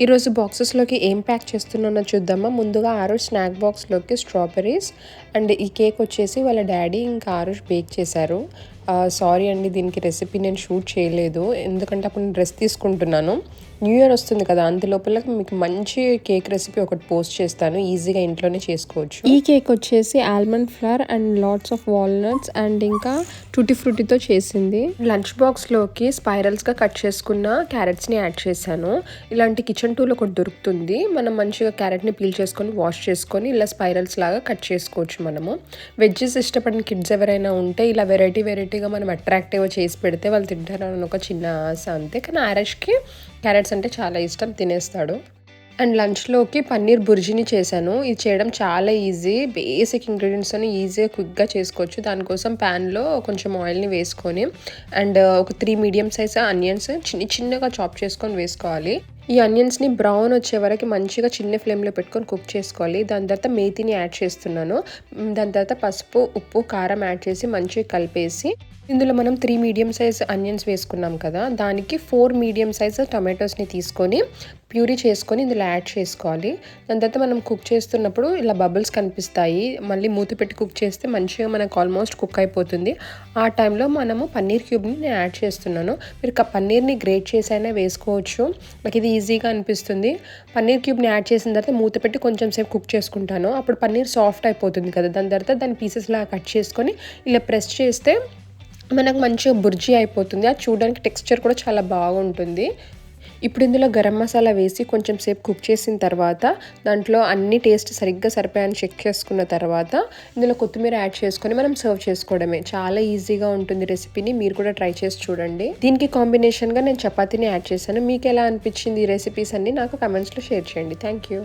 ఈరోజు బాక్సెస్లోకి ఏం ప్యాక్ చేస్తున్నానో చూద్దామా. ముందుగా ఆరుష్ స్నాక్ బాక్స్లోకి స్ట్రాబెర్రీస్ అండ్ ఈ కేక్ వచ్చేసి వాళ్ళ డాడీ ఇంకా ఆరుష్ బేక్ చేశారు. సారీ అండి, దీనికి రెసిపీ నేను షూట్ చేయలేదు, ఎందుకంటే అప్పుడు నేను డ్రెస్ తీసుకుంటున్నాను. న్యూ ఇయర్ వస్తుంది కదా, అందులోపల మీకు మంచి కేక్ రెసిపీ ఒకటి పోస్ట్ చేస్తాను, ఈజీగా ఇంట్లోనే చేసుకోవచ్చు. ఈ కేక్ వచ్చేసి almond flower and lots of walnuts and ఇంకా టూటీ ఫ్రూటీతో చేసింది. లంచ్ బాక్స్లోకి స్పైరల్స్గా కట్ చేసుకున్న క్యారెట్స్ని యాడ్ చేశాను. ఇలాంటి కిచెన్ టూల్ ఒకటి దొరుకుతుంది, మనం మంచిగా క్యారెట్ని పీల్ చేసుకొని వాష్ చేసుకొని ఇలా స్పైరల్స్ లాగా కట్ చేసుకోవచ్చు. మనము వెజ్జెస్ ఇష్టపడిన కిడ్స్ ఎవరైనా ఉంటే ఇలా వెరైటీగా మనం అట్రాక్టివ్గా చేసి పెడితే వాళ్ళు తింటారని ఒక చిన్న ఆశ అంతే. కానీ ఆరష్కి క్యారెట్స్ అంటే చాలా ఇష్టం, తినేస్తాడు. అండ్ లంచ్లోకి పన్నీర్ బుర్జీని చేశాను. ఇది చేయడం చాలా ఈజీ, బేసిక్ ఇంగ్రీడియంట్స్ని ఈజీగా క్విక్గా చేసుకోవచ్చు. దానికోసం ప్యాన్లో కొంచెం ఆయిల్ని వేసుకొని అండ్ ఒక 3 మీడియం సైజ్ ఆనియన్స్ చిన్నగా చాప్ చేసుకొని వేసుకోవాలి. ఈ ఆనియన్స్ని బ్రౌన్ వచ్చే వరకు మంచిగా చిన్న ఫ్లేమ్లో పెట్టుకొని కుక్ చేసుకోవాలి. దాని తర్వాత మేతిని యాడ్ చేస్తున్నాను. దాని తర్వాత పసుపు, ఉప్పు, కారం యాడ్ చేసి మంచిగా కలిపేసి ఇందులో మనం 3 మీడియం సైజ్ ఆనియన్స్ వేసుకున్నాం కదా, దానికి 4 మీడియం సైజ్ టొమాటోస్ని తీసుకొని ప్యూరీ చేసుకొని ఇందులో యాడ్ చేసుకోవాలి. దాని తర్వాత మనం కుక్ చేస్తున్నప్పుడు ఇలా బబుల్స్ కనిపిస్తాయి, మళ్ళీ మూత పెట్టి కుక్ చేస్తే మంచిగా మనకు ఆల్మోస్ట్ కుక్ అయిపోతుంది. ఆ టైంలో మనము పన్నీర్ క్యూబ్ని నేను యాడ్ చేస్తున్నాను. మీరు పన్నీర్ని గ్రేట్ చేసైనా వేసుకోవచ్చు, నాకు ఇది ఈజీగా అనిపిస్తుంది. పన్నీర్ క్యూబ్ని యాడ్ చేసిన తర్వాత మూత పెట్టి కొంచెం సేపు కుక్ చేసుకుంటాను, అప్పుడు పన్నీర్ సాఫ్ట్ అయిపోతుంది కదా. దాని తర్వాత దాని పీసెస్లా కట్ చేసుకొని ఇలా ప్రెస్ చేస్తే మనకు మంచిగా బుర్జీ అయిపోతుంది. అది చూడడానికి టెక్స్చర్ కూడా చాలా బాగుంటుంది. ఇప్పుడు ఇందులో గరం మసాలా వేసి కొంచెం సేపు కుక్ చేసిన తర్వాత దాంట్లో అన్ని టేస్ట్ సరిగ్గా సరిపోయాయని చెక్ చేసుకున్న తర్వాత ఇందులో కొత్తిమీర యాడ్ చేసుకొని మనం సర్వ్ చేసుకోవడమే. చాలా ఈజీగా ఉంటుంది రెసిపీని, మీరు కూడా ట్రై చేసి చూడండి. దీనికి కాంబినేషన్గా నేను చపాతీని యాడ్ చేశాను. మీకు ఎలా అనిపించింది ఈ రెసిపీస్ అన్ని నాకు కమెంట్స్లో షేర్ చేయండి. Thank you.